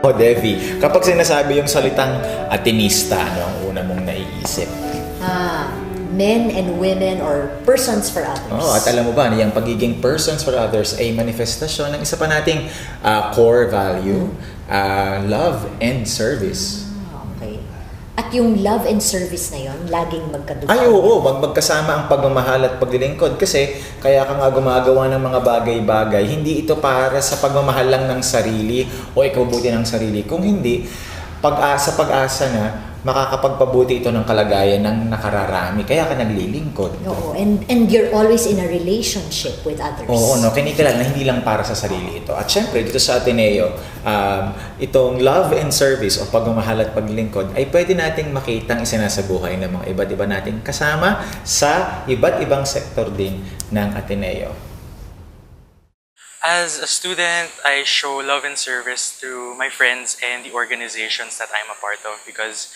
O Devi, kapag sinasabi yung salitang atinista, ano ang una mong naiisip? Men and women or persons for others. Oh, at alam mo ba, yung pagiging persons for others ay manifestasyon ng isa pa nating core value, love and service. Okay. At yung love and service na yon, laging magkadugtong. Ay, oo, magkasama ang pagmamahal at paglilingkod kasi kaya ka nga gumagawa ng mga bagay-bagay. Hindi ito para sa pagmamahal lang ng sarili o ikabubuti ng sarili. Kung hindi, sa pag-asa na makakapagpabuti ito ng kalagayan ng nakararami. Kaya ka naglilingkod. Oo, and you're always in a relationship with others. Oo, no, kinikilala na hindi lang para sa sarili ito. At syempre, dito sa Ateneo, itong love and service o pagmamahal at paglilingkod ay pwede nating makitang isinasabuhay ng mga iba't iba nating kasama sa iba't ibang sektor din ng Ateneo. As a student, I show love and service to my friends and the organizations that I'm a part of because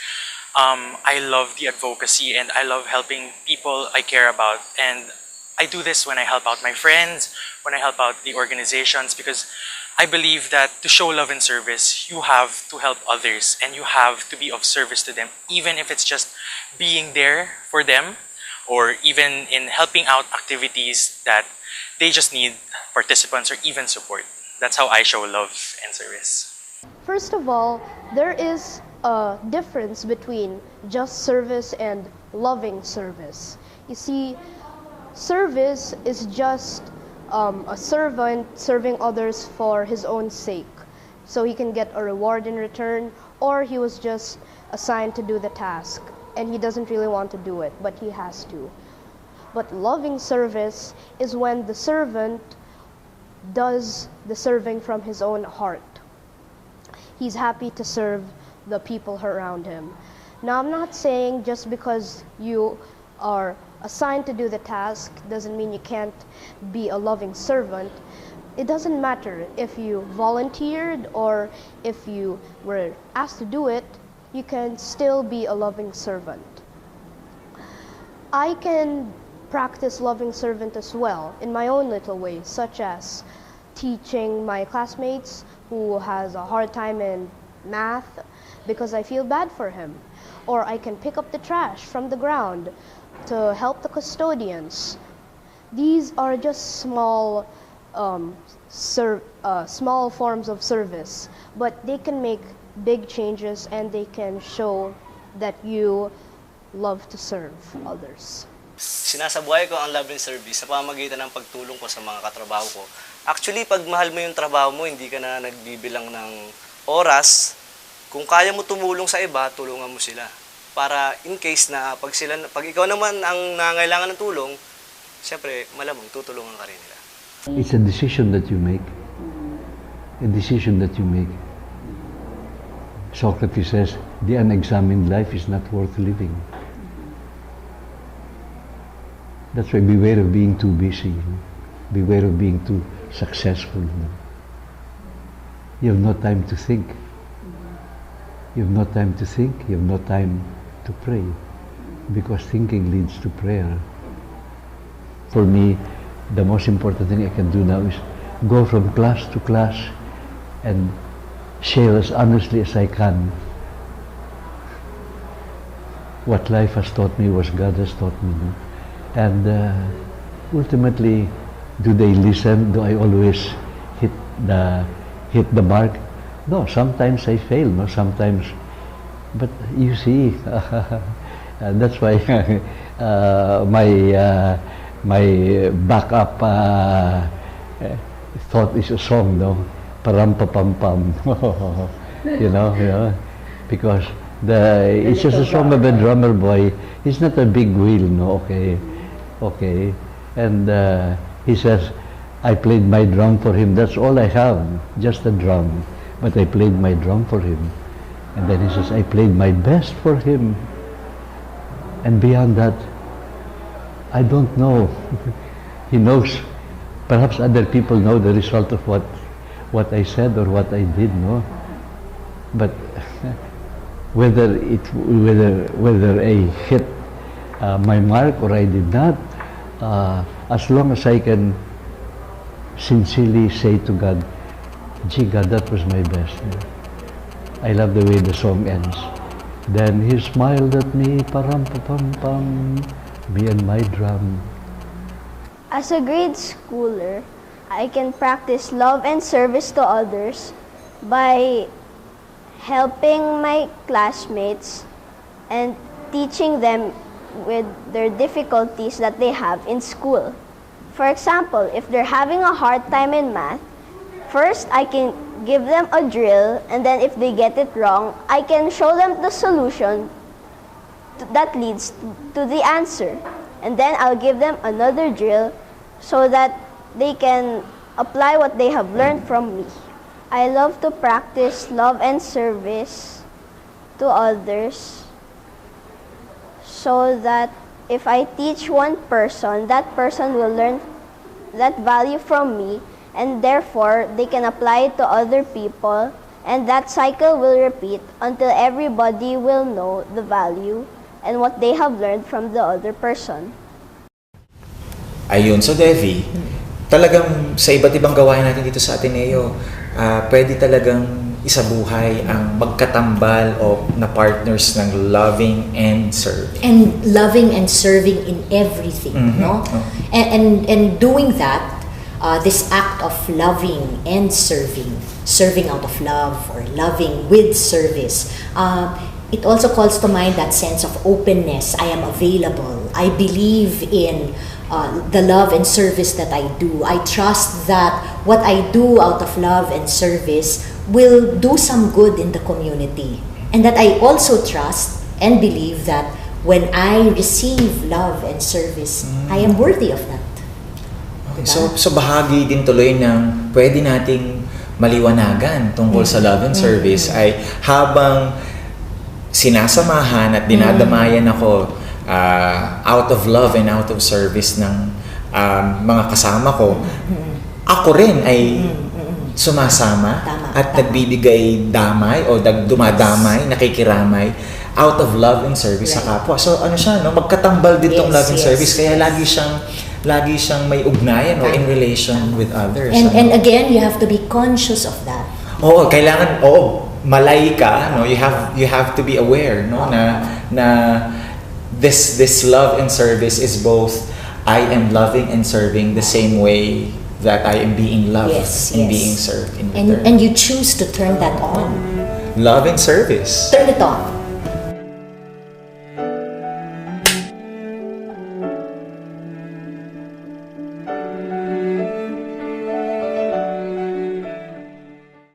I love the advocacy and I love helping people I care about. And I do this when I help out my friends, when I help out the organizations, because I believe that to show love and service, you have to help others and you have to be of service to them, even if it's just being there for them or even in helping out activities that they just need participants or even support. That's how I show love and service. First of all, there is a difference between just service and loving service. You see, service is just a servant serving others for his own sake, so he can get a reward in return, or he was just assigned to do the task and he doesn't really want to do it, but he has to. But loving service is when the servant does the serving from his own heart. He's happy to serve the people around him. Now, I'm not saying just because you are assigned to do the task doesn't mean you can't be a loving servant. It doesn't matter if you volunteered or if you were asked to do it, you can still be a loving servant. I can practice loving servant as well in my own little ways, such as teaching my classmates who has a hard time in math because I feel bad for him. Or I can pick up the trash from the ground to help the custodians. These are just small small forms of service, but they can make big changes and they can show that you love to serve others. Sinasabuhay ko ang love and service sa pamamagitan ng pagtulong ko sa mga katrabaho ko. Actually, pag mahal mo yung trabaho mo, hindi ka na nagbibilang ng oras. Kung kaya mo tumulong sa iba, tulungan mo sila. Para in case na pag ikaw naman ang nangangailangan ng tulong, siyempre, malamang tutulungan ka rin nila. It's a decision that you make. A decision that you make. Socrates says, the unexamined life is not worth living. That's why beware of being too busy. Beware of being too successful. You have no time to think. You have no time to think. You have no time to pray. Because thinking leads to prayer. For me, the most important thing I can do now is go from class to class and share as honestly as I can what life has taught me, what God has taught me. And ultimately, do they listen? Do I always hit the mark? No, sometimes I fail, no, sometimes. But you see, that's why my backup thought is a song, no, param pa pam pam, you know, because it's just a song of a drummer boy. It's not a big wheel, no, okay, and he says, I played my drum for him. That's all I have, just a drum. But I played my drum for him. And then he says, I played my best for him. And beyond that, I don't know. He knows. Perhaps other people know the result of what I said or what I did, no? But whether I hit my mark or I did not, as long as I can sincerely say to God, gee, God, that was my best. I love the way the song ends. Then he smiled at me, param pam pam, me and my drum. As a grade schooler, I can practice love and service to others by helping my classmates and teaching them with their difficulties that they have in school. For example, if they're having a hard time in math, first I can give them a drill, and then if they get it wrong, I can show them the solution that leads to the answer. And then I'll give them another drill so that they can apply what they have learned from me. I love to practice love and service to others so that if I teach one person, that person will learn that value from me, and therefore they can apply it to other people, and that cycle will repeat until everybody will know the value and what they have learned from the other person. Ayun, so Devi, talagang sa iba't ibang gawain natin dito sa Ateneo, pwede talagang isabuhay ang magkatambal o na partners ng loving and serving. And loving and serving in everything, no? And doing that, this act of loving and serving out of love or loving with service, it also calls to mind that sense of openness. I am available. I believe in the love and service that I do. I trust that what I do out of love and service will do some good in the community. And that I also trust and believe that when I receive love and service, I am worthy of that. Okay, so bahagi din tuloy ng pwede nating maliwanagan tungkol sa love and service ay habang sinasamahan at dinadamayan ako out of love and out of service ng mga kasama ko, ako rin ay sumasama at nagbibigay damay o dumadamay, nakikiramay out of love and service sa kapwa. So ano siya, no? Magkatambal din tong love and service, kaya lagi siyang may ugnayan o in relation with others. And again, you have to be conscious of that. Oo, kailangan malay ka, no? You have to be aware, no, na this love and service is both I am loving and serving the same way that I am being loved and being served in return. And you choose to turn that on. Love and service. Turn it on.